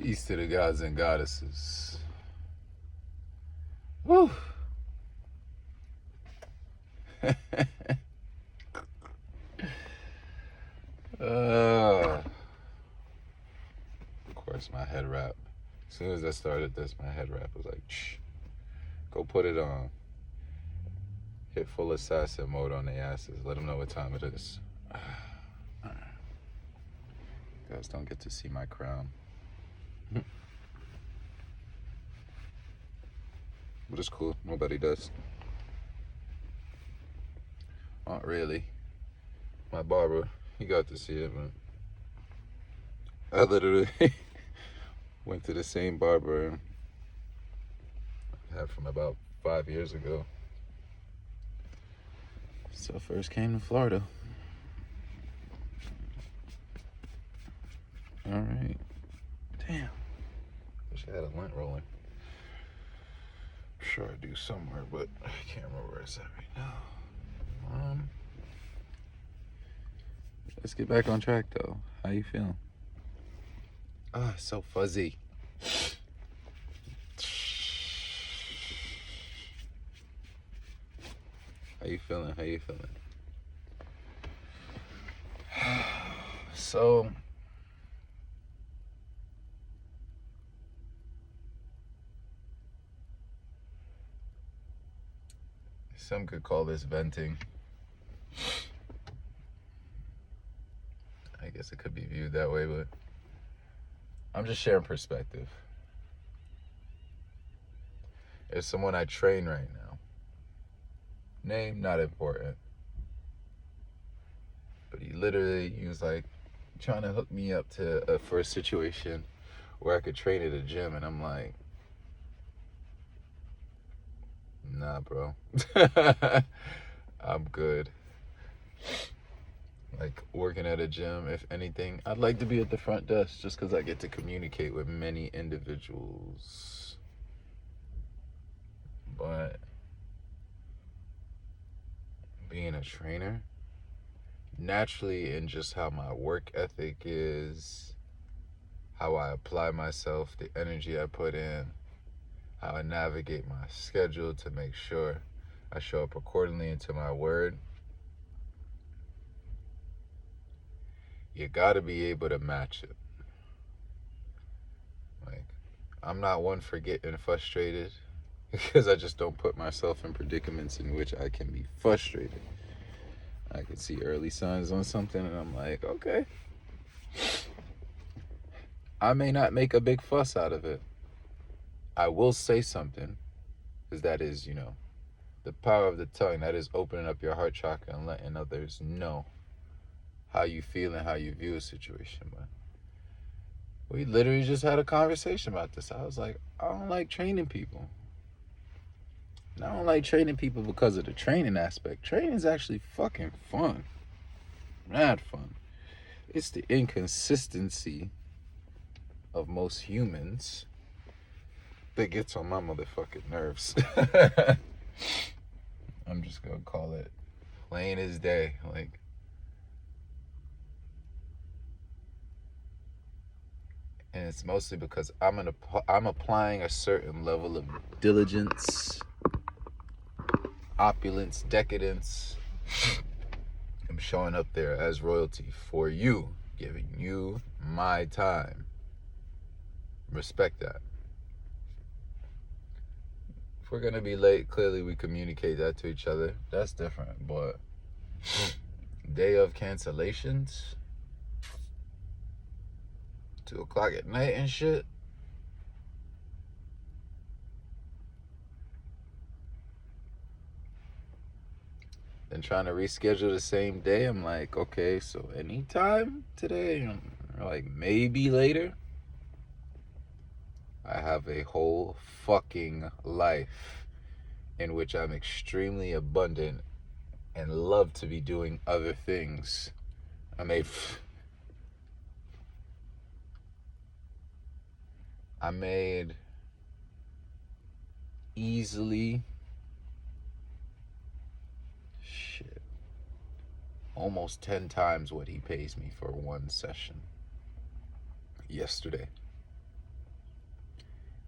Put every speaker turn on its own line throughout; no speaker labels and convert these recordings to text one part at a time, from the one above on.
Peace to the gods and goddesses. Woo! Of course, my head wrap. As soon as I started this, my head wrap was like, shh, go put it on. Hit full assassin mode on their asses. Let them know what time it is. Guys don't get to see my crown. But it's cool. Nobody does. Not really. My barber, he got to see it, but I literally went to the same barber I had from about 5 years ago. So I first came to Florida. All right. Damn. Wish I had a lint roller. Sure I do somewhere, but I can't remember where it's at right now. Let's get back on track though. How you feeling? So fuzzy. How you feeling? So some could call this venting. I guess it could be viewed that way, but I'm just sharing perspective. There's someone I train right now. Name, not important. But he was like trying to hook me up to for a situation where I could train at a gym, and I'm like, nah, bro. I'm good. Like working at a gym, if anything, I'd like to be at the front desk just because I get to communicate with many individuals. But being a trainer, naturally, in just how my work ethic is, how I apply myself, the energy I put in, how I navigate my schedule to make sure I show up accordingly into my word, you gotta be able to match it. Like, I'm not one for getting frustrated because I just don't put myself in predicaments in which I can be frustrated. I could see early signs on something and I'm like, okay. I may not make a big fuss out of it. I will say something, because that is, the power of the tongue. That is opening up your heart chakra and letting others know how you feel and how you view a situation. But we literally just had a conversation about this. I was like, I don't like training people. And I don't like training people because of the training aspect. Training is actually fucking fun. Mad fun. It's the inconsistency of most humans that gets on my motherfucking nerves. I'm just gonna call it plain as day. Like, and it's mostly because I'm applying a certain level of diligence, opulence, decadence. I'm showing up there as royalty for you, giving you my time. Respect that. If we're gonna be late, clearly we communicate that to each other. That's different, but day of cancellations, 2:00 at night and shit. And trying to reschedule the same day, I'm like, okay, so anytime today, or like maybe later. I have a whole fucking life in which I'm extremely abundant and love to be doing other things. I made easily almost 10 times what he pays me for one session yesterday.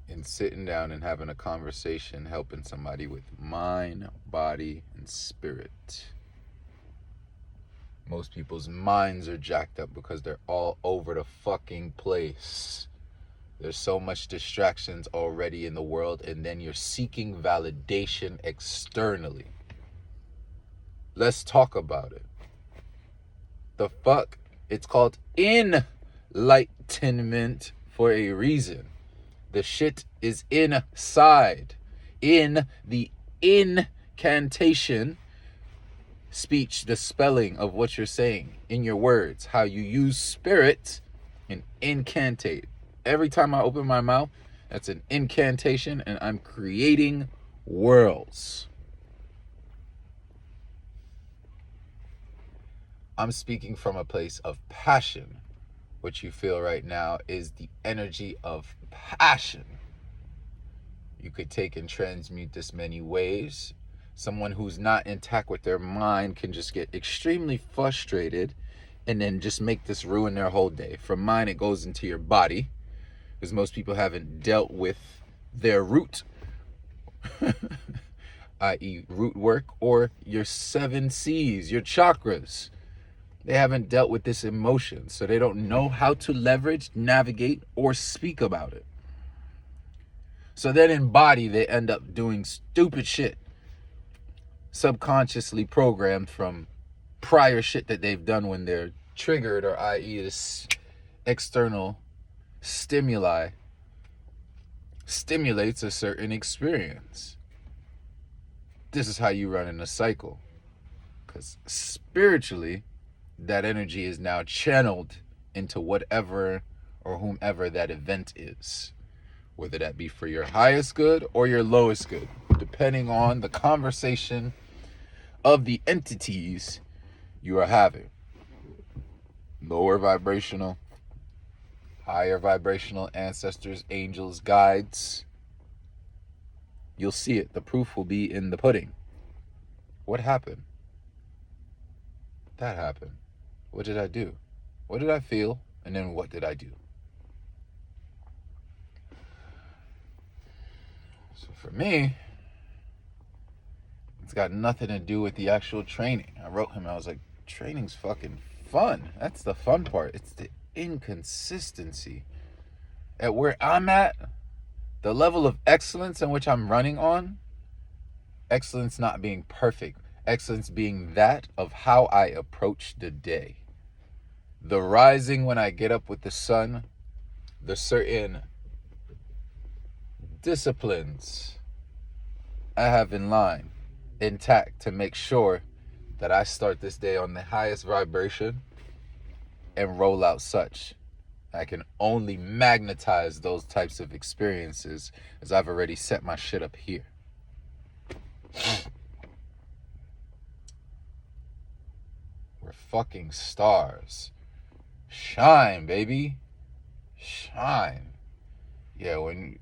in sitting down and having a conversation, helping somebody with mind, body, and spirit. Most people's minds are jacked up because they're all over the fucking place. There's so much distractions already in the world, and then you're seeking validation externally. Let's talk about it. The fuck? It's called enlightenment for a reason. The shit is inside. In the incantation speech, the spelling of what you're saying in your words, how you use spirit and incantate. Every time I open my mouth, that's an incantation, and I'm creating worlds. I'm speaking from a place of passion. What you feel right now is the energy of passion. You could take and transmute this many ways. Someone who's not intact with their mind can just get extremely frustrated and then just make this ruin their whole day. From mind, it goes into your body, because most people haven't dealt with their root, i.e. root work, or your 7 C's, your chakras. They haven't dealt with this emotion, so they don't know how to leverage, navigate, or speak about it. So then in body, they end up doing stupid shit, subconsciously programmed from prior shit that they've done when they're triggered, or i.e. this external stimuli stimulates a certain experience. This is how you run in a cycle, because spiritually, that energy is now channeled into whatever or whomever that event is, whether that be for your highest good or your lowest good, depending on the conversation of the entities you are having. Lower vibrational, higher vibrational ancestors, angels, guides. You'll see it. The proof will be in the pudding. What happened? That happened. What did I do? What did I feel? And then what did I do? So for me, it's got nothing to do with the actual training. I wrote him, I was like, training's fucking fun. That's the fun part. It's the inconsistency. At where I'm at, the level of excellence in which I'm running on, excellence not being perfect, excellence being that of how I approach the day. The rising when I get up with the sun, the certain disciplines I have in line, intact, to make sure that I start this day on the highest vibration and roll out such. I can only magnetize those types of experiences as I've already set my shit up here. We're fucking stars. Shine, baby. Shine. Yeah, when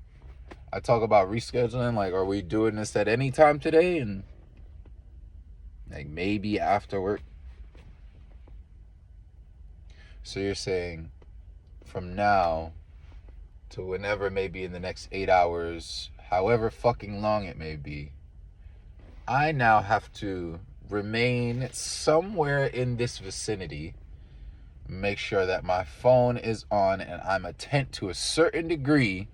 I talk about rescheduling, like, are we doing this at any time today? And like maybe after work. So you're saying from now to whenever, maybe in the next 8 hours, however fucking long it may be, I now have to remain somewhere in this vicinity, make sure that my phone is on and I'm attent to a certain degree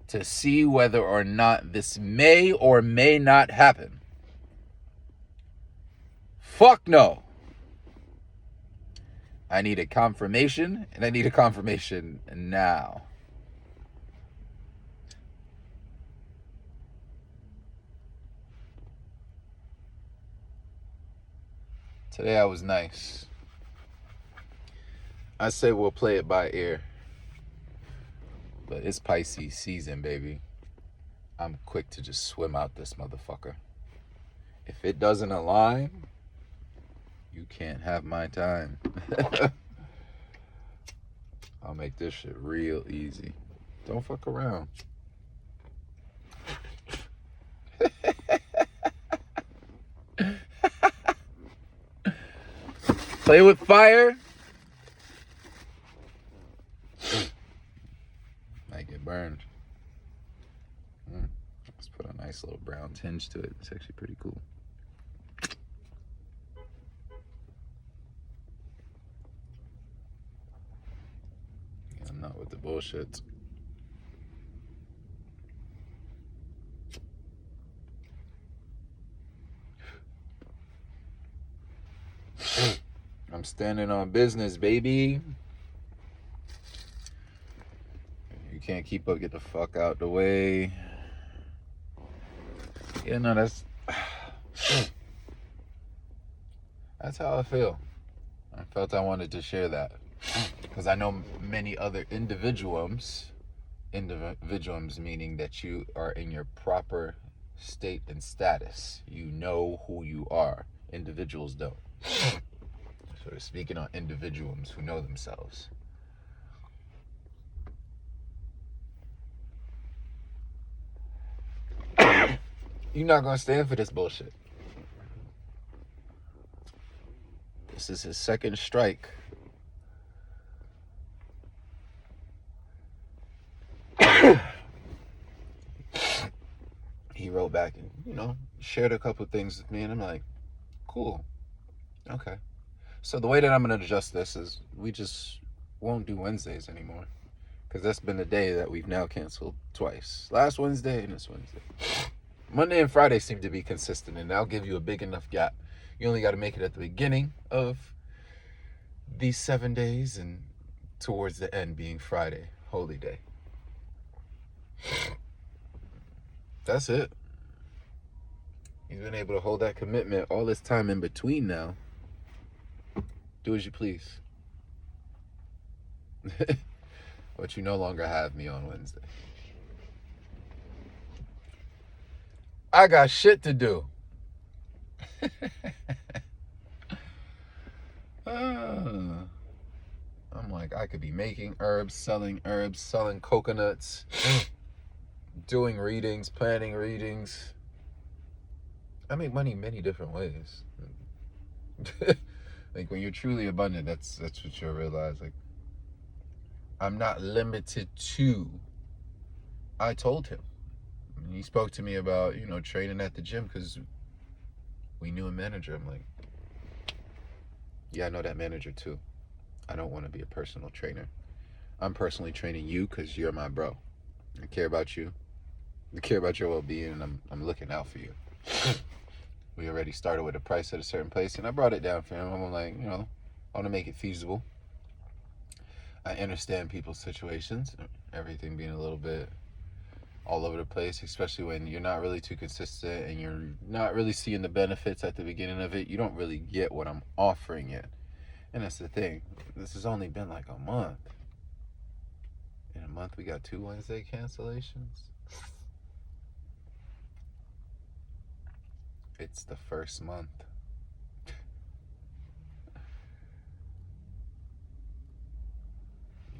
to see whether or not this may or may not happen. Fuck no. I need a confirmation, and I need a confirmation now. Today I was nice. I say we'll play it by ear. But it's Pisces season, baby. I'm quick to just swim out this motherfucker. If it doesn't align, you can't have my time. I'll make this shit real easy. Don't fuck around. Play with fire. Might get burned. Let's put a nice little brown tinge to it. It's actually pretty cool. Yeah, I'm not with the bullshit. I'm standing on business, baby. You can't keep up, get the fuck out the way. Yeah, no, that's how I feel. I felt I wanted to share that because I know many other individuums meaning that you are in your proper state and status. You know who you are. Individuals don't. So we're speaking on individuums who know themselves. You're not gonna stand for this bullshit. This is his second strike. He wrote back and, shared a couple things with me, and I'm like, cool. Okay. So the way that I'm going to adjust this is we just won't do Wednesdays anymore. Because that's been the day that we've now canceled twice. Last Wednesday and this Wednesday. Monday and Friday seem to be consistent, and I'll give you a big enough gap. You only got to make it at the beginning of these 7 days and towards the end being Friday, holy day. That's it. You've been able to hold that commitment all this time in between now. Do as you please. But you no longer have me on Wednesday. I got shit to do. I'm like, I could be making herbs, selling coconuts, doing readings, planning readings. I make money many different ways. Like when you're truly abundant, that's what you'll realize. Like, I'm not limited to. I told him. He spoke to me about, training at the gym because we knew a manager. I'm like, yeah, I know that manager too. I don't want to be a personal trainer. I'm personally training you because you're my bro. I care about you. I care about your well-being, and I'm looking out for you. We already started with a price at a certain place, and I brought it down for him. I'm like, I want to make it feasible. I understand people's situations, everything being a little bit all over the place, especially when you're not really too consistent and you're not really seeing the benefits at the beginning of it. You don't really get what I'm offering yet. And that's the thing. This has only been like a month. In a month, we got 2 Wednesday cancellations. It's the first month.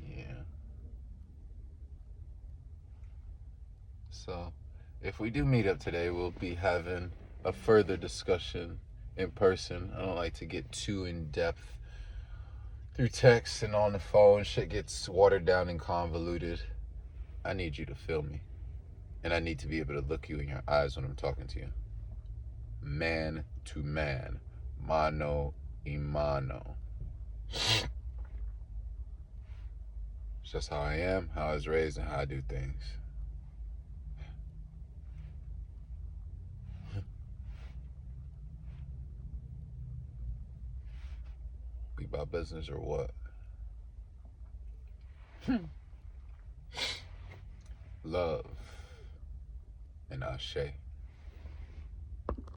Yeah. So, if we do meet up today, we'll be having a further discussion in person. I don't like to get too in depth through text and on the phone. Shit gets watered down and convoluted. I need you to feel me. And I need to be able to look you in your eyes when I'm talking to you. Man to man. Mano y mano. It's just how I am, how I was raised, and how I do things. We about business or what? Love and Ashe.